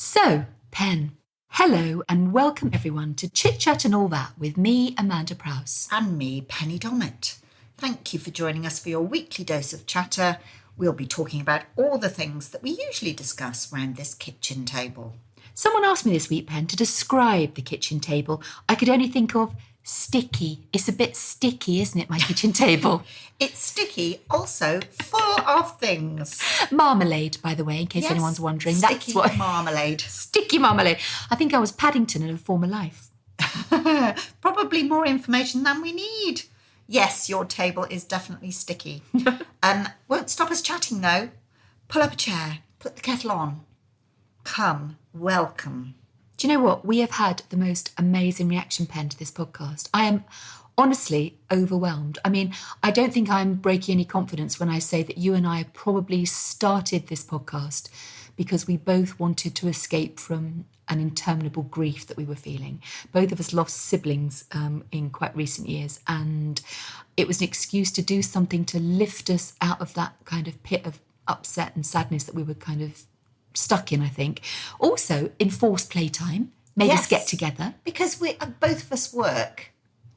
So, Pen, hello and welcome everyone to Chit Chat and All That with me, Amanda Prowse. And me, Penny Dommett. Thank you for joining us for your weekly dose of chatter. We'll be talking about all the things that we usually discuss around this kitchen table. Someone asked me this week, Pen, to describe the kitchen table. I could only think of sticky. It's a bit sticky, isn't it, my kitchen table? It's sticky, also full of things. Marmalade, by the way, in case anyone's wondering. Sticky marmalade. Sticky marmalade. I think I was Paddington in a former life. Probably more information than we need. Yes, your table is definitely sticky. Won't stop us chatting, though. Pull up a chair, put the kettle on. Come, welcome. Do you know what? We have had the most amazing reaction, Pen, to this podcast. I am honestly overwhelmed. I mean, I don't think I'm breaking any confidence when I say that you and I probably started this podcast because we both wanted to escape from an interminable grief that we were feeling. Both of us lost siblings in quite recent years, and it was an excuse to do something to lift us out of that kind of pit of upset and sadness that we were kind of stuck in, I think. Also, enforced playtime, made us get together. Because we both of us work.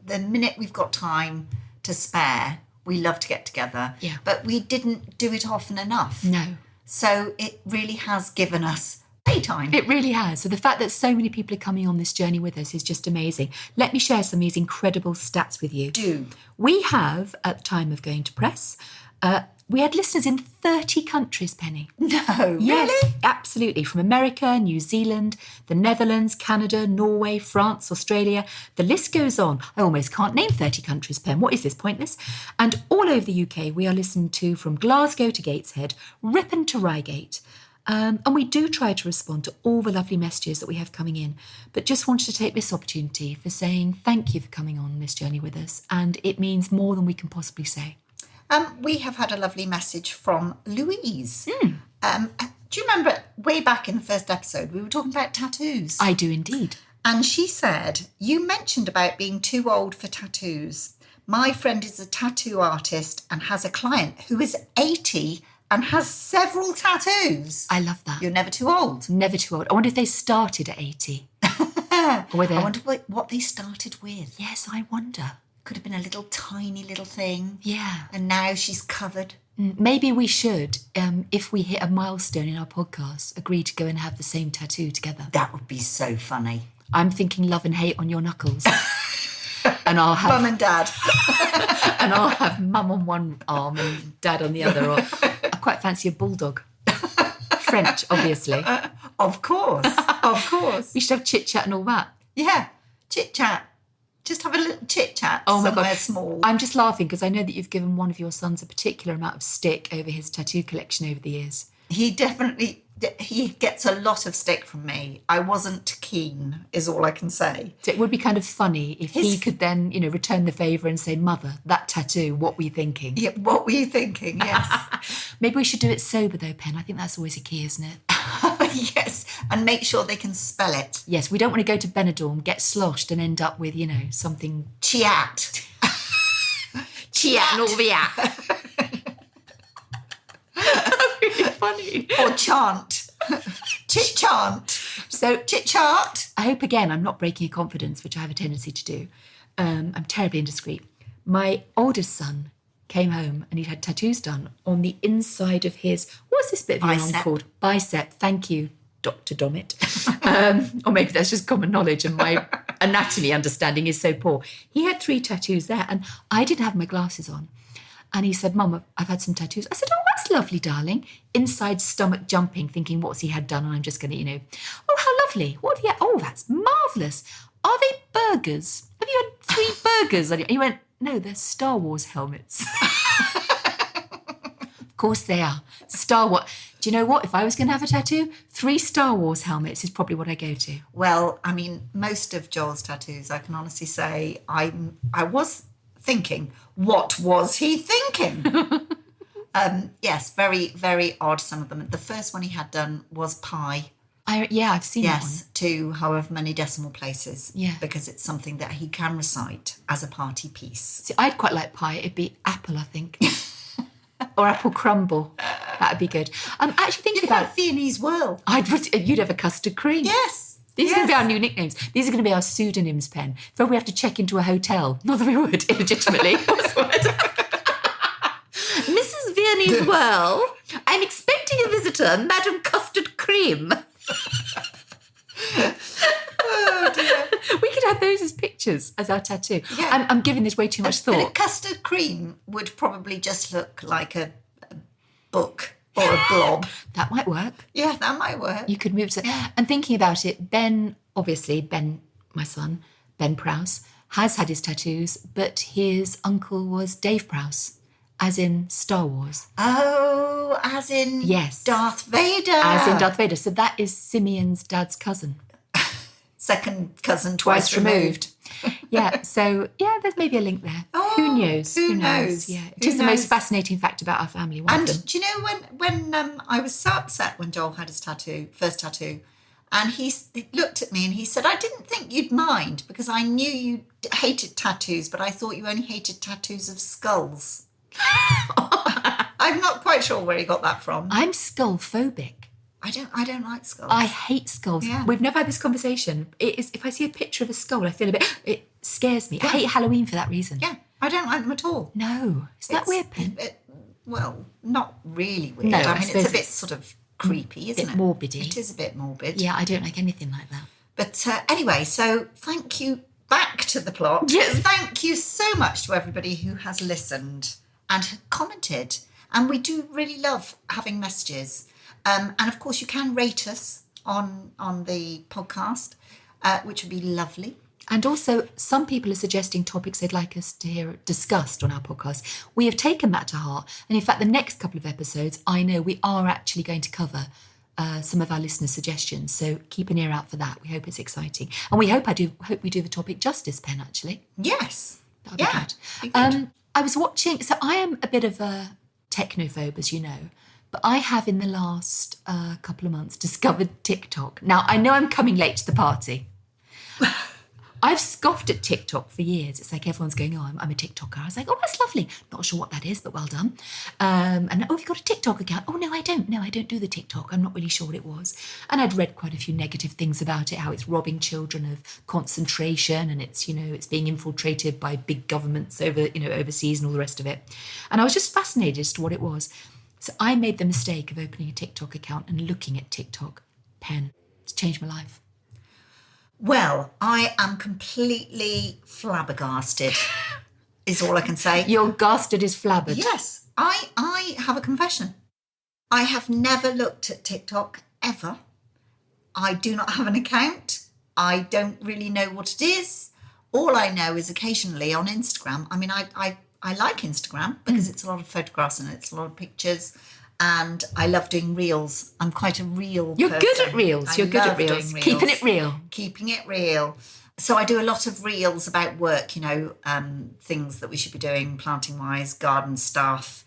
The minute we've got time to spare, we love to get together. Yeah. But we didn't do it often enough. No. So it really has given us playtime. It really has. So the fact that so many people are coming on this journey with us is just amazing. Let me share some of these incredible stats with you. Do. We have, at the time of going to press, we had listeners in 30 countries, Penny. No, Yes, really? absolutely. From America, New Zealand, the Netherlands, Canada, Norway, France, Australia. The list goes on. I almost can't name 30 countries, Pen. What is this, pointless? And all over the UK, we are listened to from Glasgow to Gateshead, Ripon to Reigate. And we do try to respond to all the lovely messages that we have coming in, but just wanted to take this opportunity for saying thank you for coming on this journey with us. And it means more than we can possibly say. We have had a lovely message from Louise. Do you remember way back in the first episode, we were talking about tattoos? I do indeed. And she said, you mentioned about being too old for tattoos. My friend is a tattoo artist and has a client who is 80 and has several tattoos. I love that. You're never too old. Never too old. I wonder if they started at 80. I wonder what they started with. Yes, I wonder. Could have been a little tiny little thing. Yeah. And now she's covered. Maybe we should, if we hit a milestone in our podcast, agree to go and have the same tattoo together. That would be so funny. I'm thinking love and hate on your knuckles. And I'll have Mum and Dad. and I'll have mum on one arm and dad on the other. Or I quite fancy a bulldog. French, obviously. Of course. Of course. We should have chit chat and all that. Yeah. Chit chat. Just have a little chit chat somewhere small. I'm just laughing because I know that you've given one of your sons a particular amount of stick over his tattoo collection over the years. He gets a lot of stick from me. I wasn't keen, is all I can say. So it would be kind of funny if he could then, return the favour and say, Mother, that tattoo, what were you thinking? Yeah, what were you thinking? Yes. Maybe we should do it sober though, Pen. I think that's always a key, isn't it? Yes, and make sure they can spell it. Yes, we don't want to go to Benidorm, get sloshed and end up with, something... Chiat. Chiat and all the at. That's really funny. Or chant. Chit chant. So, chit chart. I hope, again, I'm not breaking a confidence, which I have a tendency to do. I'm terribly indiscreet. My oldest son came home and he'd had tattoos done on the inside of his... What's this bit of your arm called? Bicep. Thank you, Dr. Dommett. Or maybe that's just common knowledge and my anatomy understanding is so poor. He had 3 tattoos there and I didn't have my glasses on. And he said, Mum, I've had some tattoos. I said, oh, that's lovely, darling. Inside stomach jumping, thinking what's he had done? And I'm just going to, oh, how lovely. What have you had? Oh, that's marvellous. Are they burgers? Have you had 3 burgers? And he went, no, they're Star Wars helmets. Of course they are. Star Wars. Do you know what? If I was going to have a tattoo, 3 Star Wars helmets is probably what I go to. Well, I mean, most of Joel's tattoos, I can honestly say, I was thinking, what was he thinking? Yes, very, very odd, some of them. The first one he had done was pi. I've seen that one. Yes, to however many decimal places. Yeah. Because it's something that he can recite as a party piece. See, I'd quite like pie. It'd be apple, I think. Or apple crumble. That'd be good. Actually thinking You've about had Viennese whirl. you'd have a custard cream. Yes. These are going to be our new nicknames. These are going to be our pseudonyms, Pen. If we have to check into a hotel, not that we would, illegitimately. Mrs. Viennese Whirl, I'm expecting a visitor, Madam Custard Cream. Oh, dear. We could have those as pictures, as our tattoo. Yeah. I'm giving this way too much thought. But a custard cream would probably just look like a book or a blob. That might work. Yeah, that might work. You could move to... And thinking about it, Ben, my son, Ben Prowse, has had his tattoos, but his uncle was Dave Prowse, as in Star Wars. Oh, as in Yes. Darth Vader. As in Darth Vader. So that is Simeon's dad's cousin. Second cousin twice removed. Yeah, so, there's maybe a link there. Oh, who knows? who knows? Yeah, it is the most fascinating fact about our family. One of them. And do you know when I was so upset when Joel had his first tattoo, and he looked at me and he said, I didn't think you'd mind because I knew you hated tattoos, but I thought you only hated tattoos of skulls. I'm not quite sure where he got that from. I'm skull phobic. I don't like skulls. I hate skulls. Yeah. We've never had this conversation. It is, if I see a picture of a skull, I feel it scares me. I hate Halloween for that reason. Yeah, I don't like them at all. No. Is that weird, Pen? Well, not really weird. No, I I mean, it's suppose a bit it's sort of creepy, isn't it? morbidy. It is a bit morbid. Yeah, I don't like anything like that. But anyway, so thank you. Back to the plot. Yes. Thank you so much to everybody who has listened and commented. And we do really love having messages. And of course, you can rate us on the podcast, which would be lovely. And also, some people are suggesting topics they'd like us to hear discussed on our podcast. We have taken that to heart. And in fact, the next couple of episodes, I know we are actually going to cover some of our listeners' suggestions. So keep an ear out for that. We hope it's exciting. And we hope we do the topic justice, Pen, actually. Yes. That would be good. Be good. I was watching, so I am a bit of a technophobe, as you know. But I have, in the last couple of months, discovered TikTok. Now, I know I'm coming late to the party. I've scoffed at TikTok for years. It's like everyone's going, oh, I'm a TikToker. I was like, oh, that's lovely. Not sure what that is, but well done. And, oh, have you got a TikTok account? Oh, no, I don't. No, I don't do the TikTok. I'm not really sure what it was. And I'd read quite a few negative things about it, how it's robbing children of concentration and it's, it's being infiltrated by big governments overseas and all the rest of it. And I was just fascinated as to what it was. So I made the mistake of opening a TikTok account and looking at TikTok. Pen. It's changed my life. Well, I am completely flabbergasted, is all I can say. Your gasted is flabbered. Yes, I have a confession. I have never looked at TikTok, ever. I do not have an account. I don't really know what it is. All I know is occasionally on Instagram. I mean, I like Instagram because it's a lot of photographs and it's a lot of pictures. And I love doing reels. I'm quite a reel You're person. good at reels. You're good at reels. Keeping it real. Keeping it real. So I do a lot of reels about work, things that we should be doing, planting-wise, garden stuff.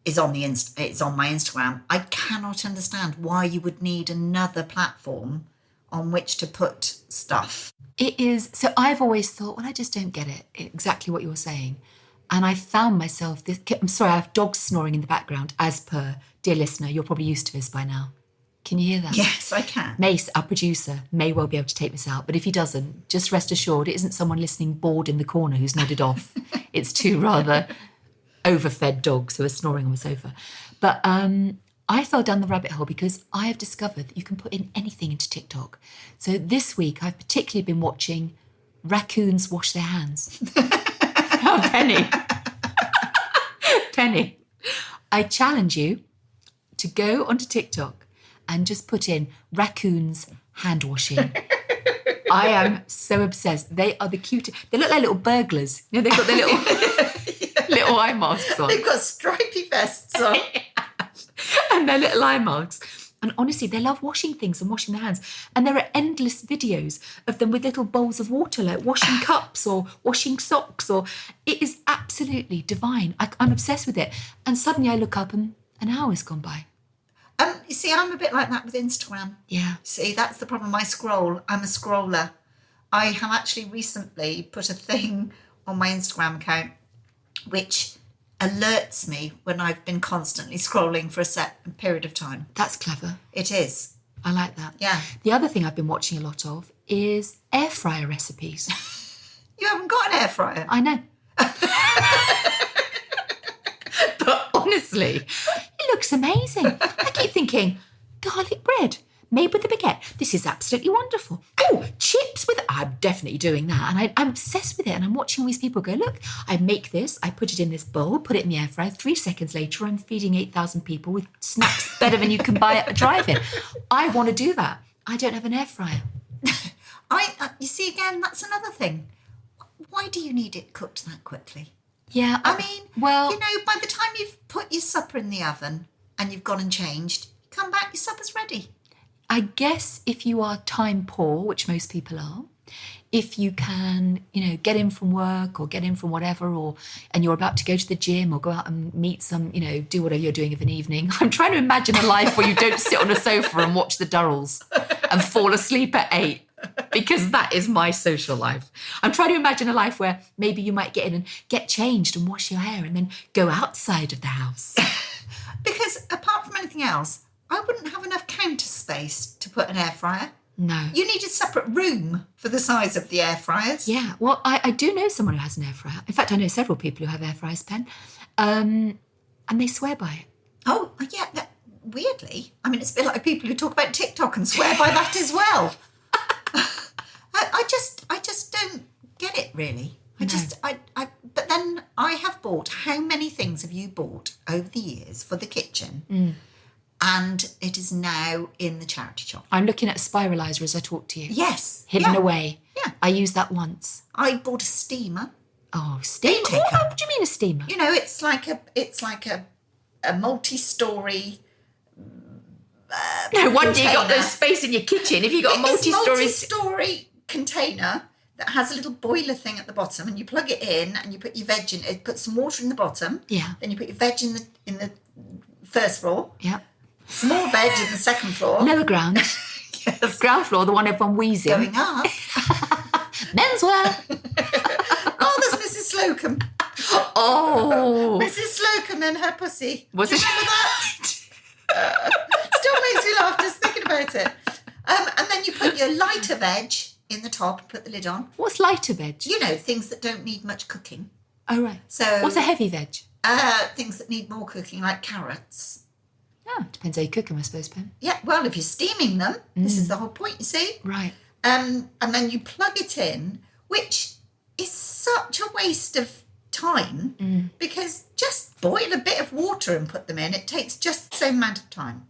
Is on my Instagram. I cannot understand why you would need another platform on which to put stuff. It is. So I've always thought, well, I just don't get it. Exactly what you're saying. And I found myself, I'm sorry, I have dogs snoring in the background, as per, dear listener, you're probably used to this by now. Can you hear that? Yes, I can. Mace, our producer, may well be able to take this out, but if he doesn't, just rest assured, it isn't someone listening bored in the corner who's nodded off. It's two rather overfed dogs who are snoring on the sofa. But I fell down the rabbit hole because I have discovered that you can put in anything into TikTok. So this week, I've particularly been watching raccoons wash their hands. Oh, Penny, I challenge you to go onto TikTok and just put in raccoons hand washing. I am so obsessed. They are the cutest. They look like little burglars. They've got their little eye masks on. They've got stripy vests on. And their little eye masks. And honestly, they love washing things and washing their hands. And there are endless videos of them with little bowls of water, like washing cups or washing socks. It is absolutely divine. I'm obsessed with it. And suddenly I look up and an hour's gone by. You see, I'm a bit like that with Instagram. Yeah. See, that's the problem. I scroll. I'm a scroller. I have actually recently put a thing on my Instagram account which alerts me when I've been constantly scrolling for a set period of time. That's clever. It is. I like that. Yeah. The other thing I've been watching a lot of is air fryer recipes. You haven't got an air fryer. I know. But honestly, it looks amazing. I keep thinking, garlic bread made with a baguette. This is absolutely wonderful. Oh, chips with... I'm definitely doing that. And I'm obsessed with it. And I'm watching all these people go, look, I make this, I put it in this bowl, put it in the air fryer. 3 seconds later, I'm feeding 8,000 people with snacks better than you can buy at a drive-in. I want to do that. I don't have an air fryer. You see, again, that's another thing. Why do you need it cooked that quickly? Yeah. I mean, well, by the time you've put your supper in the oven and you've gone and changed, you come back, your supper's ready. I guess if you are time poor, which most people are, if you can, get in from work or get in from whatever, and you're about to go to the gym or go out and meet some, do whatever you're doing of an evening. I'm trying to imagine a life where you don't sit on a sofa and watch the Durrells and fall asleep at 8. Because that is my social life. I'm trying to imagine a life where maybe you might get in and get changed and wash your hair and then go outside of the house. Because apart from anything else, I wouldn't have enough counter space to put an air fryer. No. You need a separate room for the size of the air fryers. Yeah. Well, I do know someone who has an air fryer. In fact, I know several people who have air fryers, Pen. And they swear by it. Oh, yeah. Weirdly. I mean, it's a bit like people who talk about TikTok and swear by that as well. I just don't get it, really. But then I have bought, how many things have you bought over the years for the kitchen? Mm. And it is now in the charity shop. I'm looking at a spiralizer as I talk to you. Yes. Hidden away. Yeah. I used that once. I bought a steamer. Oh, steamer? What do you mean a steamer? It's like a multi-storey... no wonder you got no space in your kitchen if you got a multi-storey container that has a little boiler thing at the bottom, and you plug it in and you put your veg in it, put some water in the bottom. Yeah. Then you put your veg in the first floor. Yeah. Some more veg in the second floor. Lower ground. Yes. Ground floor, the one everyone wheezing. Going up. Menswear. Oh, there's Mrs. Slocombe. Oh. Mrs. Slocombe and her pussy. Was it? Remember that? Still makes me laugh just thinking about it. And then you put your lighter veg in the top, put the lid on. What's lighter veg? Things that don't need much cooking. Oh, right. So what's a heavy veg? Things that need more cooking, like carrots. Oh, depends how you cook them, I suppose, Pen. Yeah, well, if you're steaming them, this is the whole point, you see. Right. And then you plug it in, which is such a waste of time because just boil a bit of water and put them in. It takes just the same amount of time.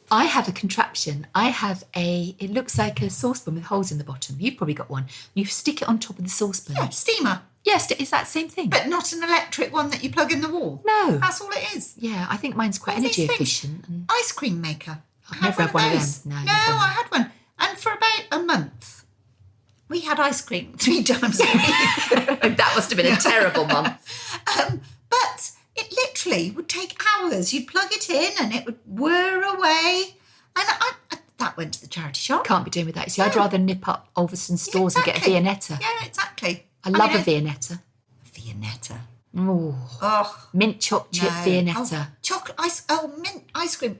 I have a contraption. It looks like a saucepan with holes in the bottom. You've probably got one. You stick it on top of the saucepan. Yeah, steamer. Yes, it's that same thing. But not an electric one that you plug in the wall. No. That's all it is. Yeah, I think mine's quite energy efficient. And ice cream maker. I've never had one of them. No, I had one. And for about a month, we had ice cream 3 times a week. That must have been a terrible month. But it literally would take hours. You'd plug it in and it would whir away. And that went to the charity shop. Can't be doing with that. You see, I'd rather nip up Ulverston stores and get a Viennetta. Yeah, exactly. I love a Viennetta. Viennetta. Oh. Mint choc chip Viennetta. Chocolate ice. Mint ice cream.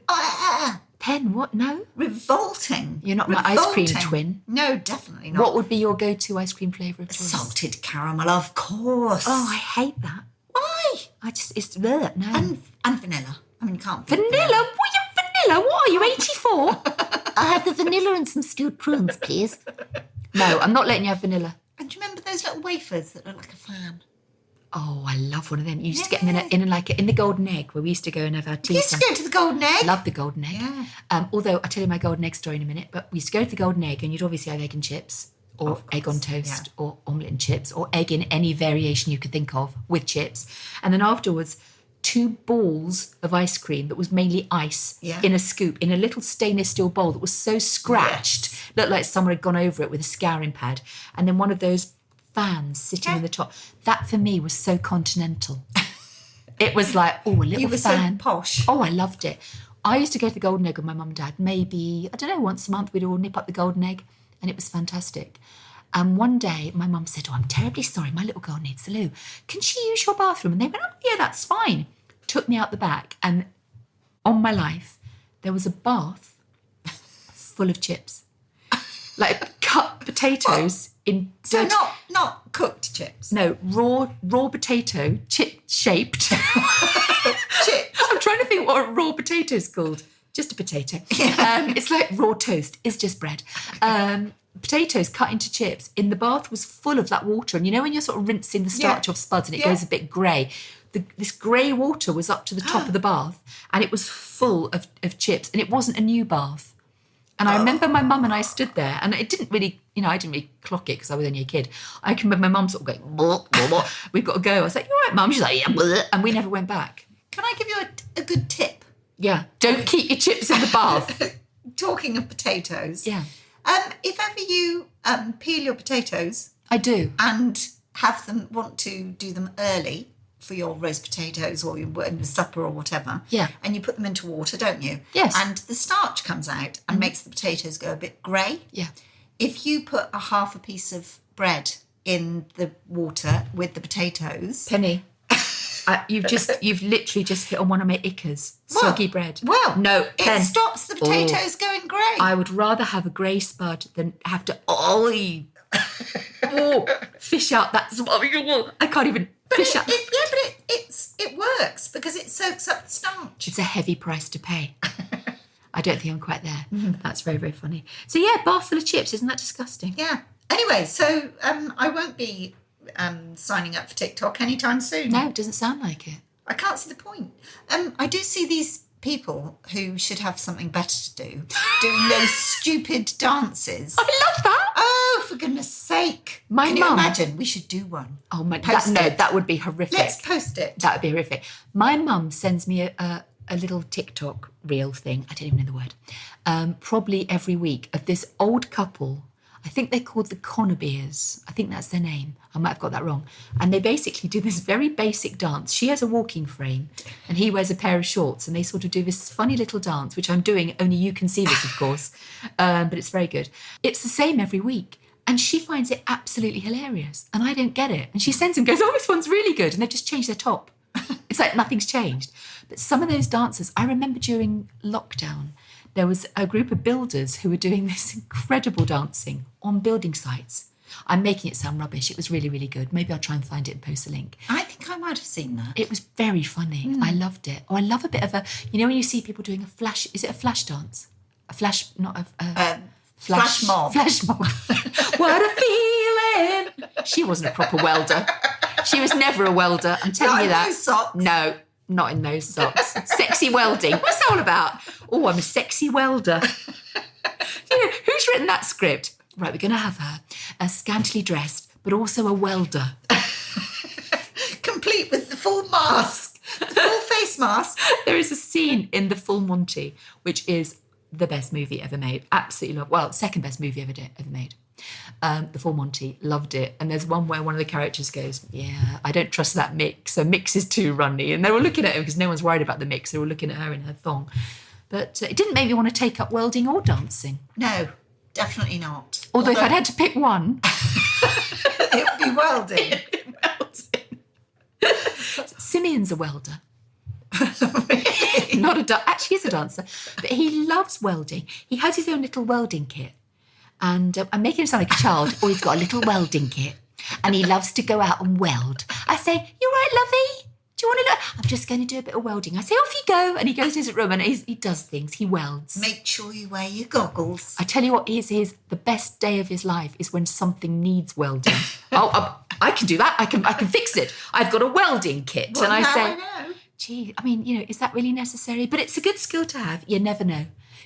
Pen, what? No? Revolting. You're not my ice cream twin. No, definitely not. What would be your go-to ice cream flavour of choice? Salted caramel, of course. Oh, I hate that. Why? It's no. And vanilla. I mean, you can't. Vanilla? Vanilla? What are you, 84? I'll have the vanilla and some stewed prunes, please. No, I'm not letting you have vanilla. And do you remember those little wafers that look like a fan? Oh, I love one of them. You used to get them in the Golden Egg, where we used to go and have our tea. We used to go to the Golden Egg. Love the Golden Egg. Yeah. Although I'll tell you my Golden Egg story in a minute, but we used to go to the Golden Egg and you'd obviously have egg and chips, or egg on toast, or omelette and chips, or egg in any variation you could think of with chips. And then afterwards, 2 balls of ice cream that was mainly ice in a scoop, in a little stainless steel bowl that was so scratched, looked like someone had gone over it with a scouring pad. And then one of those fans sitting in the top. That for me was so continental. It was like, a little you were fan. So posh. Oh, I loved it. I used to go to the Golden Egg with my mum and dad. Maybe, I don't know, once a month we'd all nip up the Golden Egg, and it was fantastic. And one day my mum said, I'm terribly sorry, my little girl needs the loo. Can she use your bathroom? And they went, oh, yeah, that's fine. Took me out the back, and on my life, there was a bath full of chips. Like cut potatoes in So dirty... not cooked chips. No, raw potato, chit-shaped. Chit. I'm trying to think what a raw potato is called. Just a potato. It's like raw toast. It's just bread. Potatoes cut into chips. In the bath was full of that water. And you know when you're sort of rinsing the starch off spuds and it goes a bit grey? This grey water was up to the top of the bath, and it was full of chips. And it wasn't a new bath. And I remember my mum and I stood there, and it didn't really, I didn't really clock it because I was only a kid. I can remember my mum sort of going, blah, blah, blah. We've got to go. I was like, you all right, Mum? She's like, yeah, blah. And we never went back. Can I give you a good tip? Yeah. Don't keep your chips in the bath. Talking of potatoes. Yeah. If ever you peel your potatoes. I do. And want to do them early for your roast potatoes or your supper or whatever. Yeah. And you put them into water, don't you? Yes. And the starch comes out and makes the potatoes go a bit grey. Yeah. If you put half a piece of bread in the water with the potatoes. Penny, you've literally just hit on one of my ickers. Soggy bread. Well, no, it stops the potatoes going grey. I would rather have a grey spud than have to fish out that. I can't even fish out. It works because it soaks up the starch. It's a heavy price to pay. I don't think I'm quite there. That's very, very funny. So yeah, bath full of chips. Isn't that disgusting? Yeah. Anyway, so I won't be signing up for TikTok anytime soon. No, it doesn't sound like it. I can't see the point. I do see these people who should have something better to do, doing those stupid dances. I love that. Oh, for goodness sake. Can you imagine? We should do one. Oh, my... that would be horrific. Let's post it. That would be horrific. My mum sends me a little TikTok reel thing, I don't even know the word, probably every week, of this old couple. I think they're called the Connerbeers. I think that's their name. I might have got that wrong. And they basically do this very basic dance. She has a walking frame and he wears a pair of shorts, and they sort of do this funny little dance, which I'm doing. Only you can see this, of course. But it's very good. It's the same every week. And she finds it absolutely hilarious. And I don't get it. And she sends and goes, oh, this one's really good. And they've just changed their top. It's like nothing's changed. But some of those dancers, I remember during lockdown, there was a group of builders who were doing this incredible dancing on building sites. I'm making it sound rubbish. It was really, really good. Maybe I'll try and find it and post a link. I think I might have seen that. It was very funny. I loved it. Oh, I love a bit of a, when you see people doing a flash, is it a flash dance? A flash, not a... Flash mob. Flash mob. What a feeling. She wasn't a proper welder. She was never a welder. I'm telling you that. Not in those socks. No, not in those socks. Sexy welding. What's that all about? Oh, I'm a sexy welder. Who's written that script? Right, we're going to have her scantily dressed, but also a welder. Complete with the full mask, the full face mask. There is a scene in The Full Monty, which is the best movie ever made. Absolutely love. Well, second best movie ever made. The Full Monty, loved it. And there's one where one of the characters goes, yeah, I don't trust that mix. So mix is too runny. And they were looking at him because no one's worried about the mix. They were looking at her in her thong. But it didn't make me want to take up welding or dancing. No, definitely not. Although if I'd had to pick one, it would be welding. Simeon's a welder. Really? Actually, he's a dancer, but he loves welding. He has his own little welding kit, and I'm making him sound like a child. Oh, he's got a little welding kit, and he loves to go out and weld. I say, "You right, lovey? Do you want to look? I'm just going to do a bit of welding." I say, "Off you go," and he goes to his room and he does things. He welds. Make sure you wear your goggles. I tell you what, the best day of his life is when something needs welding. I can do that. I can fix it. I've got a welding kit, Well, and I say. I know. Gee, I mean, is that really necessary? But it's a good skill to have. You never know.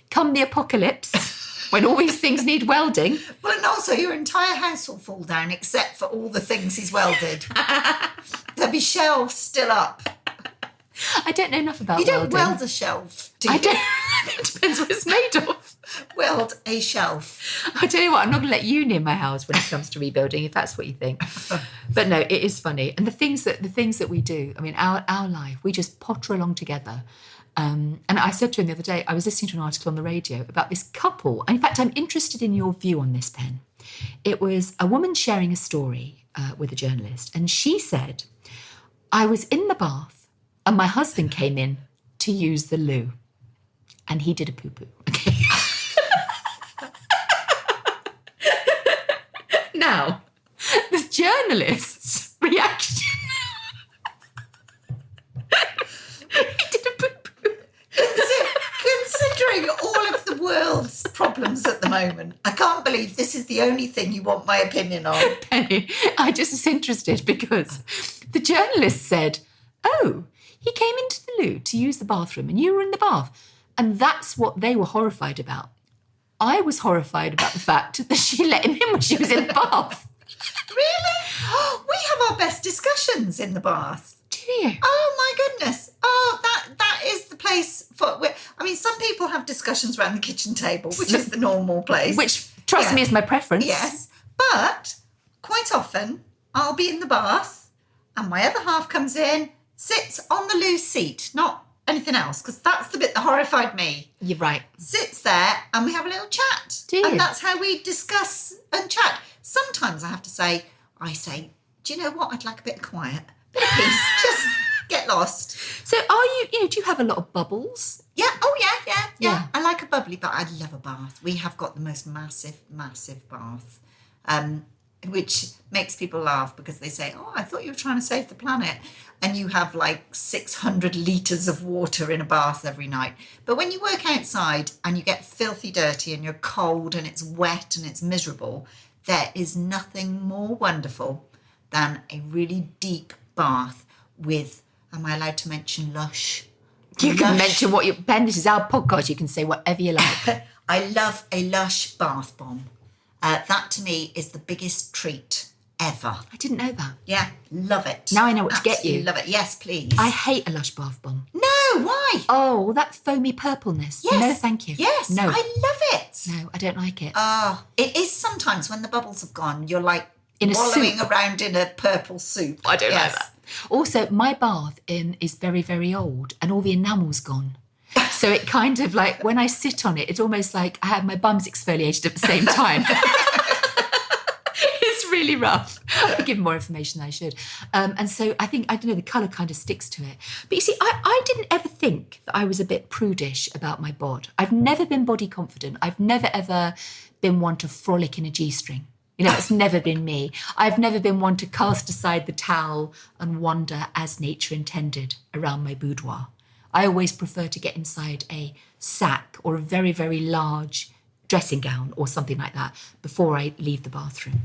Come the apocalypse, when all these things need welding. Well, and also your entire house will fall down except for all the things he's welded. There'll be shelves still up. I don't know enough about welding. You welding. don't weld a shelf, do you? I don't. It depends what it's made of. Weld a shelf. I tell you what, I'm not going to let you near my house when it comes to rebuilding, if that's what you think. But no, it is funny. And the things that we do, I mean, our life, we just potter along together. And I said to him the other day, I was listening to an article on the radio about this couple. In fact, I'm interested in your view on this, Pen. It was a woman sharing a story with a journalist. And she said, I was in the bath and my husband came in to use the loo. And he did a poo-poo. Okay. Now, the journalist's reaction. He did a poo-poo. Considering all of the world's problems at the moment, I can't believe this is the only thing you want my opinion on. Penny, I just was interested because the journalist said, oh, he came into the loo to use the bathroom and you were in the bath. And that's what they were horrified about. I was horrified about the fact that she let him in when she was in the bath. Really? We have our best discussions in the bath. Do you? Oh, my goodness. Oh, that is the place for... I mean, some people have discussions around the kitchen table, which is the normal place. Which, trust me, is my preference. Yes. But quite often, I'll be in the bath and my other half comes in, sits on the loo seat, not anything else, because that's the bit that horrified me. You're right. Sits there and we have a little chat. Do you? And that's how we discuss and chat. Sometimes I say, do you know what? I'd like a bit of quiet, a bit of peace, just get lost. So are you, do you have a lot of bubbles? Yeah. Oh, yeah. Yeah. I like a bubbly, but I love a bath. We have got the most massive bath, which makes people laugh because they say, oh, I thought you were trying to save the planet. And you have like 600 litres of water in a bath every night. But when you work outside and you get filthy dirty and you're cold and it's wet and it's miserable, there is nothing more wonderful than a really deep bath with, am I allowed to mention Lush? You can mention what you... Ben, this is our podcast. You can say whatever you like. I love a Lush bath bomb. That to me is the biggest treat ever. I didn't know that. Yeah, love it. Now I know what to get you. Love it. Yes, please. I hate a Lush bath bomb. No, why? Oh, that foamy purpleness. Yes. No, thank you. Yes, No. I love it. No, I don't like it. It is sometimes when the bubbles have gone, you're like In a wallowing soup. around in a purple soup. I don't like that. Also, my bath is very, very old and all the enamel's gone. So it kind of like, when I sit on it, it's almost like I have my bum's exfoliated at the same time. It's really rough. I could give more information than I should. And so I think, I don't know, the colour kind of sticks to it. But you see, I didn't ever think that I was a bit prudish about my bod. I've never been body confident. I've never, ever been one to frolic in a G-string. You know, it's never been me. I've never been one to cast aside the towel and wander as nature intended around my boudoir. I always prefer to get inside a sack or a very, very large dressing gown or something like that before I leave the bathroom.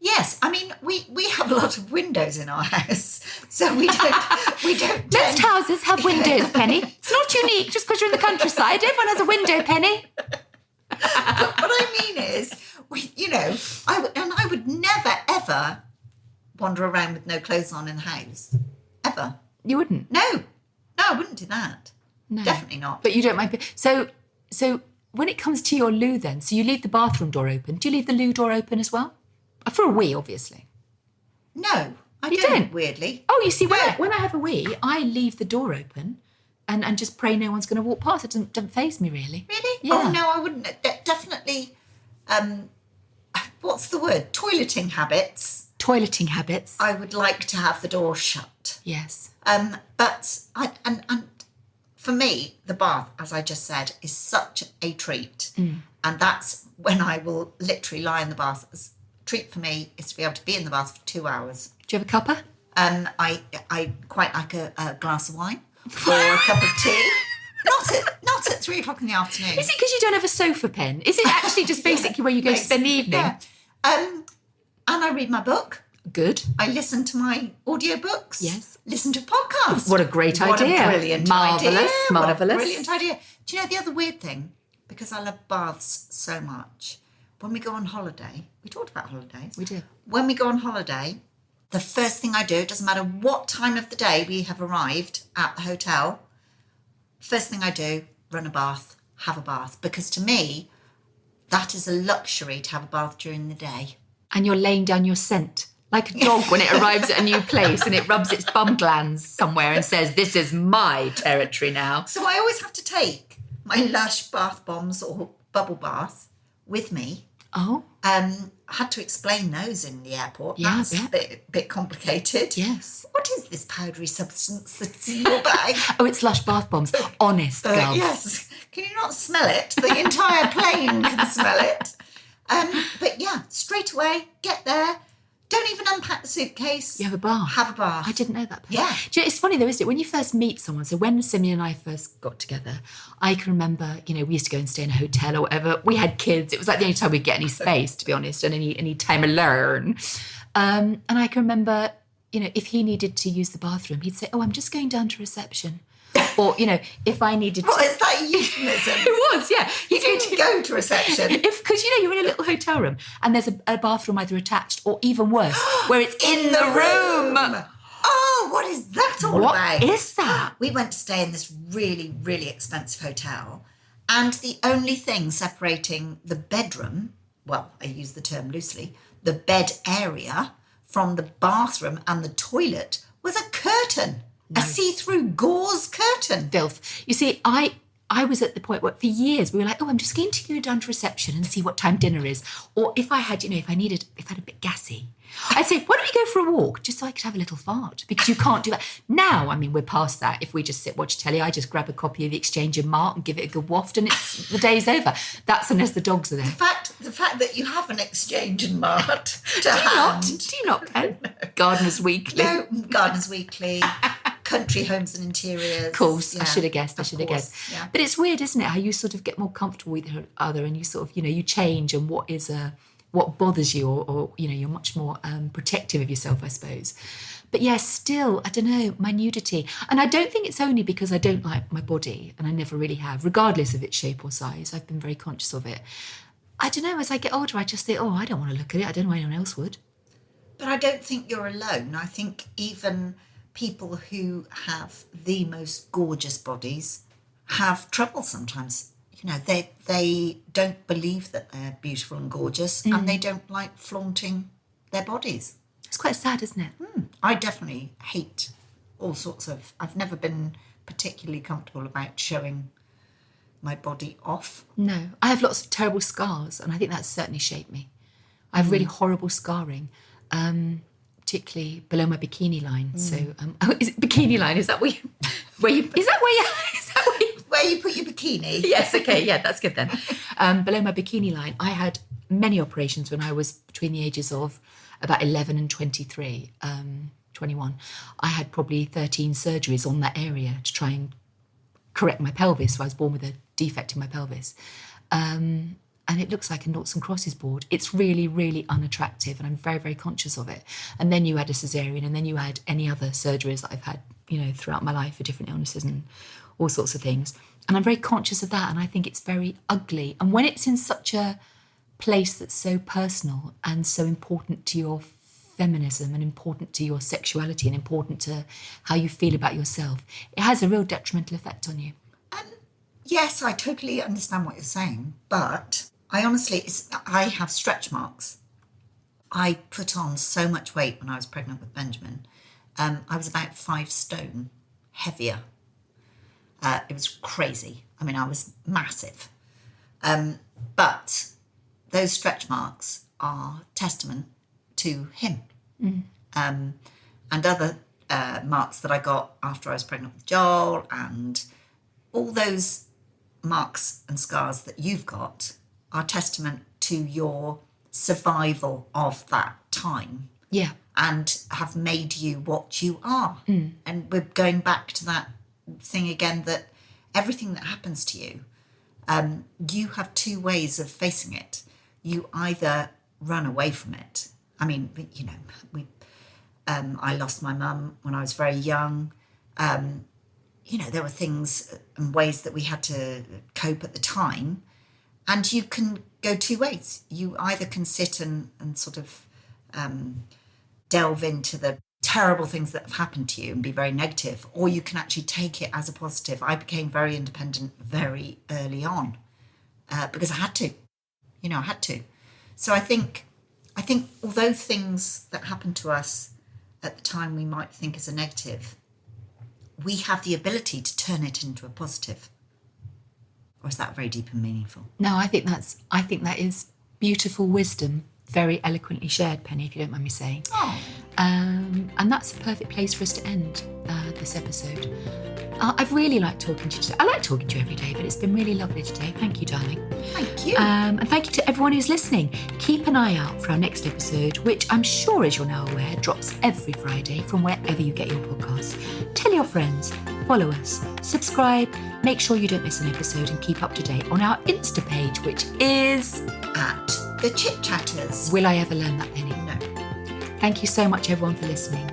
Yes, I mean we have a lot of windows in our house, so we don't. Most houses have windows, Penny. It's not unique just because you're in the countryside. Everyone has a window, Penny. But what I mean is, I would never ever wander around with no clothes on in the house, ever. You wouldn't? No, I wouldn't do that. No. Definitely not. But you don't mind. So when it comes to your loo then, so you leave the bathroom door open. Do you leave the loo door open as well? For a wee, obviously. No, I You don't, don't? weirdly. Oh, you see, when I have a wee, I leave the door open and just pray no one's going to walk past. It doesn't faze me, really. Really? Yeah. Oh, no, I wouldn't. Definitely, what's the word? Toileting habits. Toileting habits. I would like to have the door shut. Yes. But for me, the bath, as I just said, is such a treat. And that's when I will literally lie in the bath. A treat for me is to be able to be in the bath for 2 hours. Do you have a cuppa? I quite like a glass of wine or a cup of tea. Not at 3 o'clock in the afternoon. Is it because you don't have a sofa, Pen? Is it actually just basically where you go to spend the evening? Yeah. And I read my book. Good. I listen to my audiobooks. Yes. Listen to podcasts. What a great idea. What a brilliant Marvellous, idea. marvellous. What a brilliant idea. Do you know the other weird thing? Because I love baths so much. When we go on holiday, we talked about holidays. We did. When we go on holiday, the first thing I do, it doesn't matter what time of the day we have arrived at the hotel, first thing I do, run a bath, have a bath. Because to me, that is a luxury to have a bath during the day. And you're laying down your scent. Like a dog when it arrives at a new place and it rubs its bum glands somewhere and says, this is my territory now. So I always have to take my Lush bath bombs or bubble bath with me. Oh, Had to explain those in the airport. Yeah, That's yeah. a bit complicated. yes. What is this powdery substance that's in your bag? Oh, it's Lush bath bombs. Honest, girls. Yes. Can you not smell it? The entire plane can smell it. But yeah, straight away, get there. Don't even unpack the suitcase. You have a bath. Have a bath. I didn't know that. Yeah. Do you know, it's funny though, isn't it? When you first meet someone, so when Simeon and I first got together, I can remember, we used to go and stay in a hotel or whatever. We had kids. It was like the only time we'd get any space, to be honest, and any time alone. And I can remember, if he needed to use the bathroom, he'd say, "Oh, I'm just going down to reception." Or, if I needed to... What is that euphemism? It was, yeah. You didn't go to reception. Because, you're in a little hotel room and there's a bathroom either attached or even worse, where it's in the room. Oh, what is that all about? What is that? We went to stay in this really, really expensive hotel, and the only thing separating the bedroom, well, I use the term loosely, the bed area from the bathroom and the toilet was a curtain. A see-through gauze curtain. Filth. You see, I was at the point where for years we were like, "Oh, I'm just going to go down to reception and see what time dinner is." Or if I had, if I had a bit gassy, I'd say, "Why don't we go for a walk?" Just so I could have a little fart, because you can't do that. Now, we're past that. If we just sit, watch telly, I just grab a copy of the Exchange and Mart and give it a good waft and the day's over. That's unless the dogs are there. The fact that you have an Exchange and Mart to Do hand. you not, Pen? Gardeners Weekly. No, Gardeners Weekly. Country Homes and Interiors. Of course, Yeah, I should have guessed. Yeah. But it's weird, isn't it? How you sort of get more comfortable with each other, and you sort of, you change, and what bothers you, or you're much more protective of yourself, I suppose. But yeah, still, I don't know, my nudity, and I don't think it's only because I don't like my body, and I never really have, regardless of its shape or size. I've been very conscious of it. I don't know. As I get older, I just think, I don't want to look at it. I don't know anyone else would. But I don't think you're alone. I think even people who have the most gorgeous bodies have trouble sometimes. They don't believe that they're beautiful and gorgeous, and they don't like flaunting their bodies. It's quite sad, isn't it? I definitely hate all sorts of... I've never been particularly comfortable about showing my body off. No, I have lots of terrible scars, and I think that's certainly shaped me. I have really horrible scarring. Particularly below my bikini line. So, is it bikini line? Is that where you put your bikini? Yes, okay, yeah, that's good then. Below my bikini line, I had many operations when I was between the ages of about 11 and 23, 21. I had probably 13 surgeries on that area to try and correct my pelvis. So I was born with a defect in my pelvis. And it looks like a noughts and crosses board. It's really, really unattractive, and I'm very, very conscious of it. And then you add a cesarean, and then you add any other surgeries that I've had, throughout my life for different illnesses and all sorts of things. And I'm very conscious of that, and I think it's very ugly. And when it's in such a place that's so personal and so important to your feminism and important to your sexuality and important to how you feel about yourself, it has a real detrimental effect on you. Yes, I totally understand what you're saying, but I have stretch marks. I put on so much weight when I was pregnant with Benjamin. I was about 5 stone heavier. It was crazy. I was massive. But those stretch marks are testament to him. And other marks that I got after I was pregnant with Joel, and all those marks and scars that you've got are testament to your survival of that time. Yeah. And have made you what you are. And we're going back to that thing again, that everything that happens to you, you have 2 ways of facing it. You either run away from it. I lost my mum when I was very young. There were things and ways that we had to cope at the time. And you can go 2 ways. You either can sit and sort of delve into the terrible things that have happened to you and be very negative, or you can actually take it as a positive. I became very independent very early on because I had to. I had to. So I think although things that happen to us at the time we might think as a negative, we have the ability to turn it into a positive. Or is that very deep and meaningful? No, I think that is beautiful wisdom, very eloquently shared, Penny, if you don't mind me saying. Oh. And that's a perfect place for us to end this episode. I've really liked talking to you today. I like talking to you every day, but it's been really lovely today. Thank you, darling. Thank you. And thank you to everyone who's listening. Keep an eye out for our next episode, which I'm sure, as you're now aware, drops every Friday from wherever you get your podcasts. Tell your friends, follow us, subscribe, make sure you don't miss an episode, and keep up to date on our Insta page, which is At the Chit Chatters. Will I ever learn that, Penny? No. Thank you so much, everyone, for listening.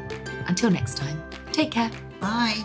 Until next time, take care. Bye.